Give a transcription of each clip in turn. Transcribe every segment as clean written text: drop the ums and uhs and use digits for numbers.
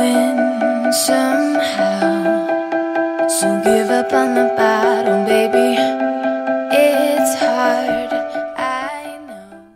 win somehow. So give up on the battle, baby. It's hard, I know.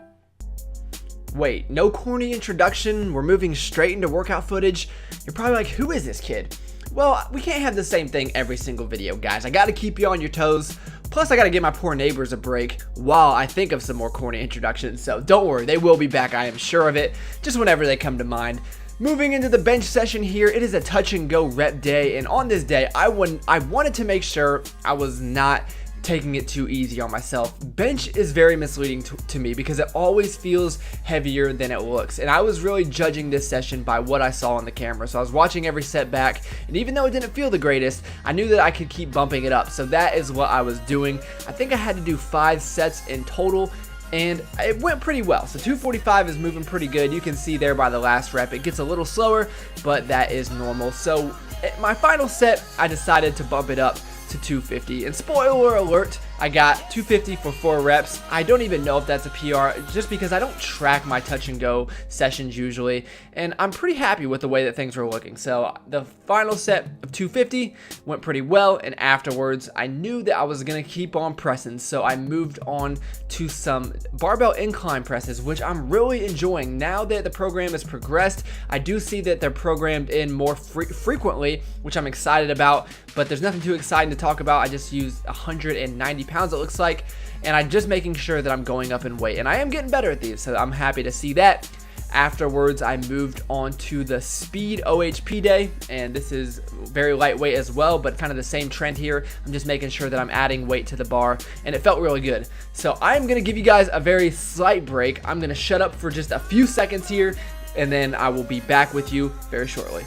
Wait, no corny introduction? We're moving straight into workout footage? You're probably like, who is this kid? Well, we can't have the same thing every single video, guys. I gotta keep you on your toes. Plus, I gotta give my poor neighbors a break while I think of some more corny introductions. So don't worry, they will be back, I am sure of it, just whenever they come to mind. Moving into the bench session here, it is a touch and go rep day, and on this day, I wanted to make sure I was not taking it too easy on myself. Bench is very misleading to me because it always feels heavier than it looks, and I was really judging this session by what I saw on the camera. So I was watching every set back, and even though it didn't feel the greatest, I knew that I could keep bumping it up. So that is what I was doing. I think I had to do 5 sets in total, and it went pretty well. So 245 is moving pretty good. You can see there by the last rep it gets a little slower, but that is normal. So at my final set, I decided to bump it up to 250, and spoiler alert, I got 250 for 4 reps. I don't even know if that's a PR, just because I don't track my touch and go sessions usually, and I'm pretty happy with the way that things were looking. So the final set of 250 went pretty well, and afterwards I knew that I was gonna keep on pressing, so I moved on to some barbell incline presses, which I'm really enjoying. Now that the program has progressed, I do see that they're programmed in more frequently, which I'm excited about, but there's nothing too exciting to talk about. I just used 190 pounds, it looks like, and I'm just making sure that I'm going up in weight, and I am getting better at these, so I'm happy to see that. Afterwards, I moved on to the speed OHP day, and this is very lightweight as well, but kind of the same trend here. I'm just making sure that I'm adding weight to the bar, and it felt really good. So I'm gonna give you guys a very slight break. I'm gonna shut up for just a few seconds here, and then I will be back with you very shortly.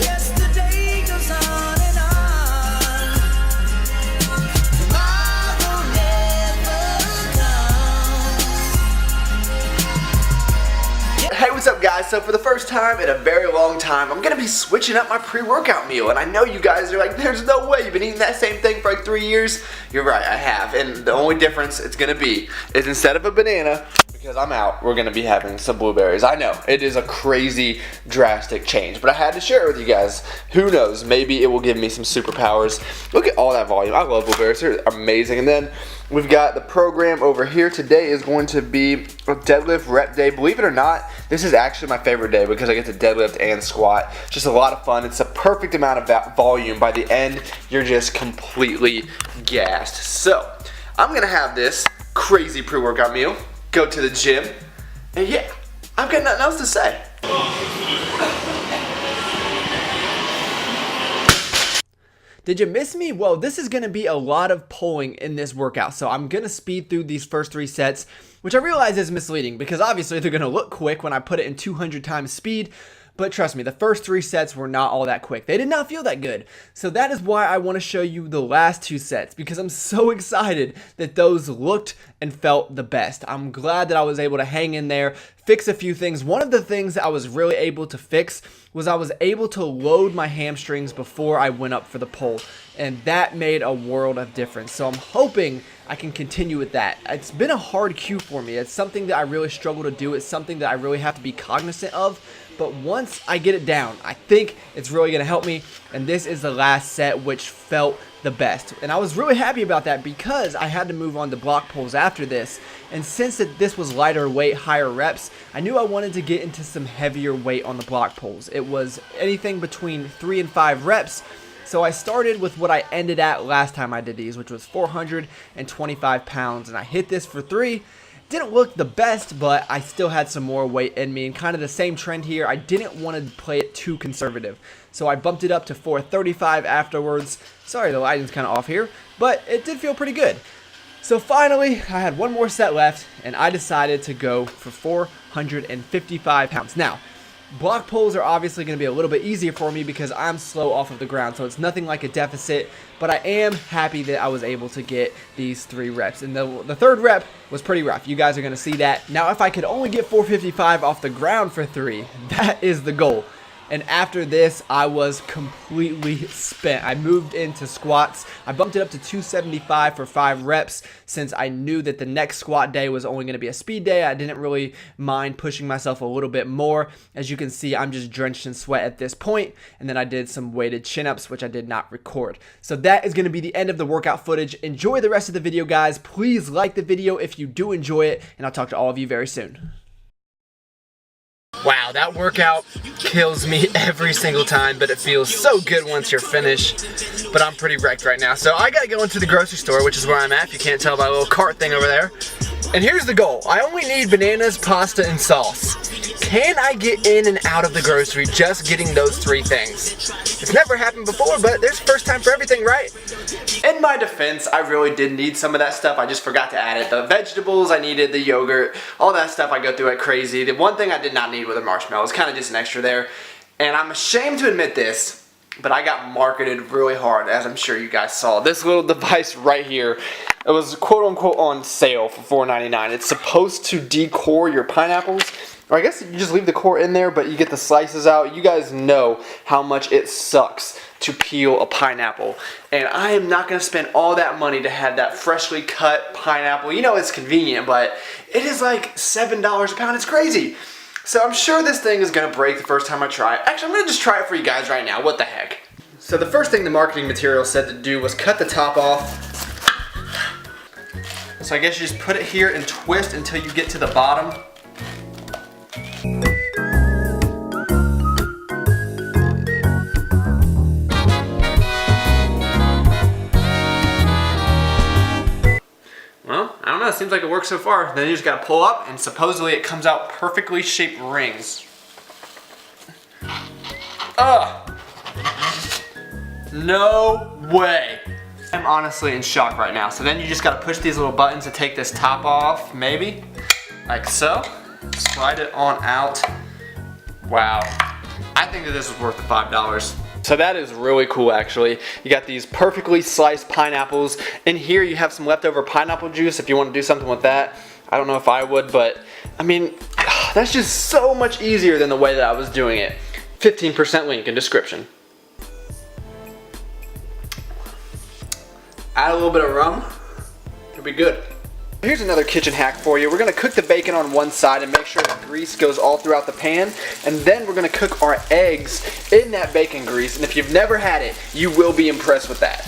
Yesterday goes on and on. Tomorrow never comes. Hey, what's up guys? So for the first time in a very long time, I'm gonna be switching up my pre-workout meal, and I know you guys are like, there's no way, you've been eating that same thing for like 3 years. You're right, I have, and the only difference it's gonna be is instead of a banana, because I'm out, we're gonna be having some blueberries. I know, it is a crazy drastic change, but I had to share it with you guys. Who knows, maybe it will give me some superpowers. Look at all that volume. I love blueberries, they're amazing. And then we've got the program over here. Today is going to be a deadlift rep day. Believe it or not, this is actually my favorite day because I get to deadlift and squat. Just a lot of fun. It's a perfect amount of volume. By the end, you're just completely gassed. So I'm gonna have this crazy pre-workout meal, go to the gym, and yeah, I've got nothing else to say. Did you miss me? Well, this is gonna be a lot of pulling in this workout, so I'm gonna speed through these first 3 sets, which I realize is misleading because obviously they're gonna look quick when I put it in 200 times speed. But trust me, the first 3 sets were not all that quick. They did not feel that good. So that is why I want to show you the last 2 sets, because I'm so excited that those looked and felt the best. I'm glad that I was able to hang in there, fix a few things. One of the things that I was really able to fix was I was able to load my hamstrings before I went up for the pull, and that made a world of difference. So I'm hoping I can continue with that. It's been a hard cue for me. It's something that I really struggle to do. It's something that I really have to be cognizant of. But once I get it down, I think it's really going to help me. And this is the last set, which felt the best. And I was really happy about that because I had to move on to block pulls after this. And since this was lighter weight, higher reps, I knew I wanted to get into some heavier weight on the block pulls. It was anything between 3 and 5 reps. So I started with what I ended at last time I did these, which was 425 pounds. And I hit this for 3. Didn't look the best, but I still had some more weight in me, and kind of the same trend here. I didn't want to play it too conservative, so I bumped it up to 435 afterwards. Sorry, the lighting's kind of off here, but it did feel pretty good. So finally, I had one more set left, and I decided to go for 455 pounds. Now, block pulls are obviously going to be a little bit easier for me because I'm slow off of the ground, so it's nothing like a deficit, but I am happy that I was able to get these 3 reps. And the third rep was pretty rough. You guys are going to see that. Now, if I could only get 455 off the ground for 3, that is the goal. And after this, I was completely spent. I moved into squats. I bumped it up to 275 for 5 reps since I knew that the next squat day was only going to be a speed day. I didn't really mind pushing myself a little bit more. As you can see, I'm just drenched in sweat at this point. And then I did some weighted chin-ups, which I did not record. So that is going to be the end of the workout footage. Enjoy the rest of the video, guys. Please like the video if you do enjoy it, and I'll talk to all of you very soon. Wow, that workout kills me every single time, but it feels so good once you're finished. But I'm pretty wrecked right now, so I gotta go into the grocery store, which is where I'm at, if you can't tell by the little cart thing over there. And here's the goal. I only need bananas, pasta, and sauce. Can I get in and out of the grocery just getting those 3 things? It's never happened before, but there's first time for everything, right? In my defense, I really did need some of that stuff. I just forgot to add it. The vegetables I needed, the yogurt, all that stuff I go through like crazy. The one thing I did not need were the marshmallows. Kind of just an extra there. And I'm ashamed to admit this, but I got marketed really hard, as I'm sure you guys saw. This little device right here, it was quote unquote on sale for $4.99. It's supposed to decore your pineapples. Or I guess you just leave the core in there, but you get the slices out. You guys know how much it sucks to peel a pineapple. And I am not going to spend all that money to have that freshly cut pineapple. You know it's convenient, but it is like $7 a pound. It's crazy. So I'm sure this thing is going to break the first time I try it. Actually, I'm going to just try it for you guys right now. What the heck? So the first thing the marketing material said to do was cut the top off. So I guess you just put it here and twist until you get to the bottom. Well, I don't know, it seems like it works so far. Then you just gotta pull up and supposedly it comes out perfectly shaped rings. Ugh! No way! I'm honestly in shock right now. So then you just gotta push these little buttons to take this top off, maybe. Like so. Slide it on out. Wow. I think that this is worth the $5. So that is really cool actually. You got these perfectly sliced pineapples. In here you have some leftover pineapple juice if you want to do something with that. I don't know if I would, but I mean, that's just so much easier than the way that I was doing it. 15% link in description. Add a little bit of rum. It'll be good. Here's another kitchen hack for you. We're going to cook the bacon on one side and make sure the grease goes all throughout the pan. And then we're going to cook our eggs in that bacon grease. And if you've never had it, you will be impressed with that.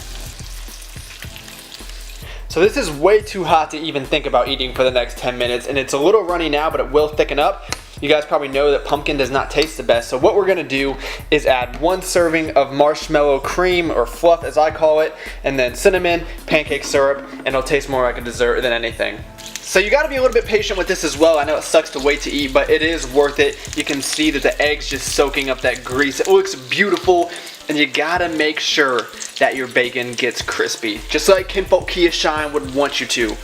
So this is way too hot to even think about eating for the next 10 minutes. And it's a little runny now, but it will thicken up. You guys probably know that pumpkin does not taste the best. So what we're gonna do is add 1 serving of marshmallow cream, or fluff as I call it, and then cinnamon, pancake syrup, and it'll taste more like a dessert than anything. So you gotta be a little bit patient with this as well. I know it sucks to wait to eat, but it is worth it. You can see that the egg's just soaking up that grease. It looks beautiful, and you gotta make sure that your bacon gets crispy, just like Kinfolk Kia Shine would want you to.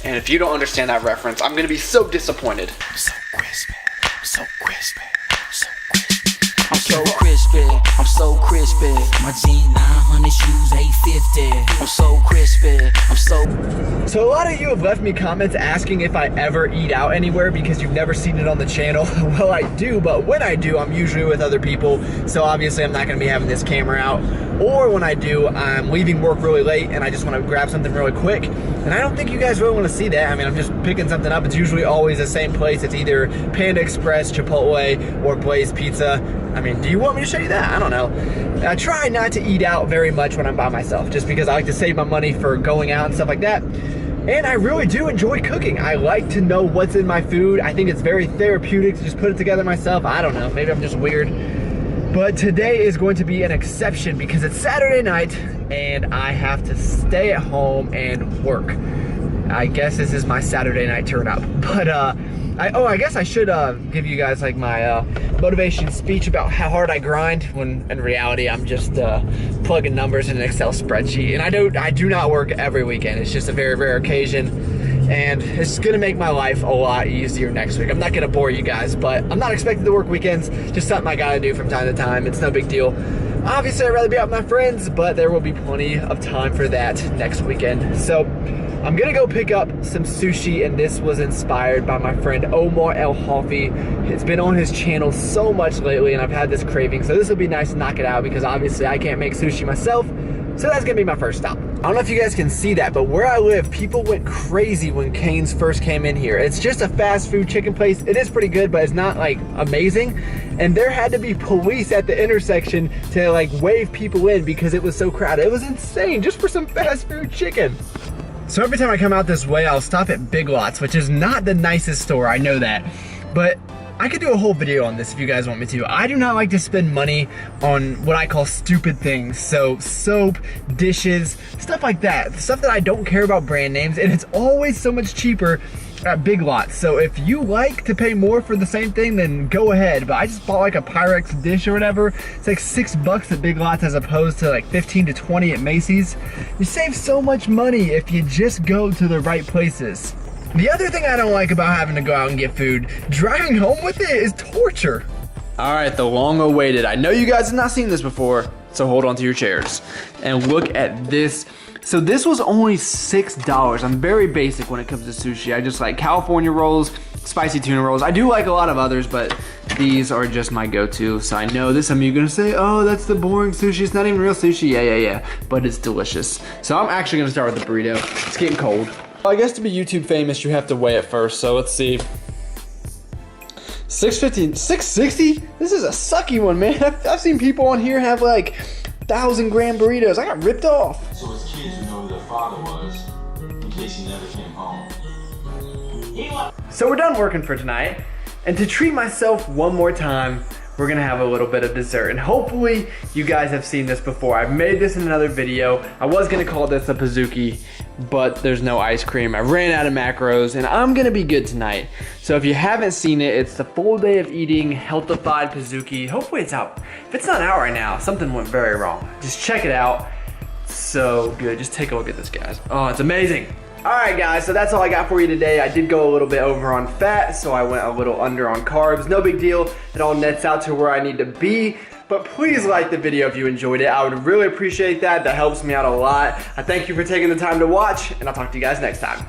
And if you don't understand that reference, I'm gonna be so disappointed. So crispy. So crispy, so crispy. I'm so crispy, I'm so crispy. My G900 shoes 850. I'm so crispy, I'm so. So a lot of you have left me comments asking if I ever eat out anywhere because you've never seen it on the channel. Well, I do, but when I do, I'm usually with other people. So obviously I'm not gonna be having this camera out. Or when I do, I'm leaving work really late and I just wanna grab something really quick. And I don't think you guys really wanna see that. I mean, I'm just picking something up. It's usually always the same place. It's either Panda Express, Chipotle, or Blaze Pizza. I mean, do you want me to show you that? I don't know. I try not to eat out very much when I'm by myself, just because I like to save my money for going out and stuff like that. And I really do enjoy cooking. I like to know what's in my food. I think it's very therapeutic to just put it together myself. I don't know, maybe I'm just weird. But today is going to be an exception because it's Saturday night and I have to stay at home and work. I guess this is my Saturday night turn up. But I guess I should give you guys like my motivation speech about how hard I grind, when in reality I'm just plugging numbers in an Excel spreadsheet. And I do not work every weekend. It's just a very rare occasion. And it's gonna make my life a lot easier next week. I'm not gonna bore you guys, but I'm not expected to work weekends. Just something I gotta do from time to time. It's no big deal. Obviously, I'd rather be out with my friends, but there will be plenty of time for that next weekend. So I'm gonna go pick up some sushi, and this was inspired by my friend Omar El Halfi. It's been on his channel so much lately, and I've had this craving, so this will be nice to knock it out because obviously I can't make sushi myself, so that's gonna be my first stop. I don't know if you guys can see that, but where I live, people went crazy when Cane's first came in here. It's just a fast food chicken place. It is pretty good, but it's not like amazing. And there had to be police at the intersection to like wave people in because it was so crowded. It was insane just for some fast food chicken. So every time I come out this way, I'll stop at Big Lots, which is not the nicest store, I know that. But I could do a whole video on this if you guys want me to. I do not like to spend money on what I call stupid things. So soap, dishes, stuff like that. Stuff that I don't care about brand names, and it's always so much cheaper at Big Lots. So if you like to pay more for the same thing, then go ahead. But I just bought like a Pyrex dish or whatever. It's like $6 at Big Lots as opposed to like 15 to 20 at Macy's. You save so much money if you just go to the right places. The other thing I don't like about having to go out and get food, driving home with it is torture. All right, the long awaited. I know you guys have not seen this before, so hold on to your chairs. And look at this. So this was only $6. I'm very basic when it comes to sushi. I just like California rolls, spicy tuna rolls. I do like a lot of others, but these are just my go-to. So I know this, some of you are gonna say, oh, that's the boring sushi. It's not even real sushi. Yeah. But it's delicious. So I'm actually gonna start with the burrito. It's getting cold. I guess to be YouTube famous, you have to weigh it first. So let's see. 650, 660? This is a sucky one, man. I've seen people on here have like 1,000-gram burritos. I got ripped off. So as kids, you know who their father was, in case he never came home. So we're done working for tonight, and to treat myself one more time, we're gonna have a little bit of dessert. And hopefully you guys have seen this before. I've made this in another video. I was gonna call this a pizookie, but there's no ice cream. I ran out of macros, and I'm gonna be good tonight. So if you haven't seen it, it's the full day of eating healthified pizookie. Hopefully it's out. If it's not out right now, something went very wrong. Just check it out. So good. Just take a look at this, guys. Oh, it's amazing. All right, guys, so that's all I got for you today. I did go a little bit over on fat, so I went a little under on carbs. No big deal. It all nets out to where I need to be. But please like the video if you enjoyed it. I would really appreciate that. That helps me out a lot. I thank you for taking the time to watch, and I'll talk to you guys next time.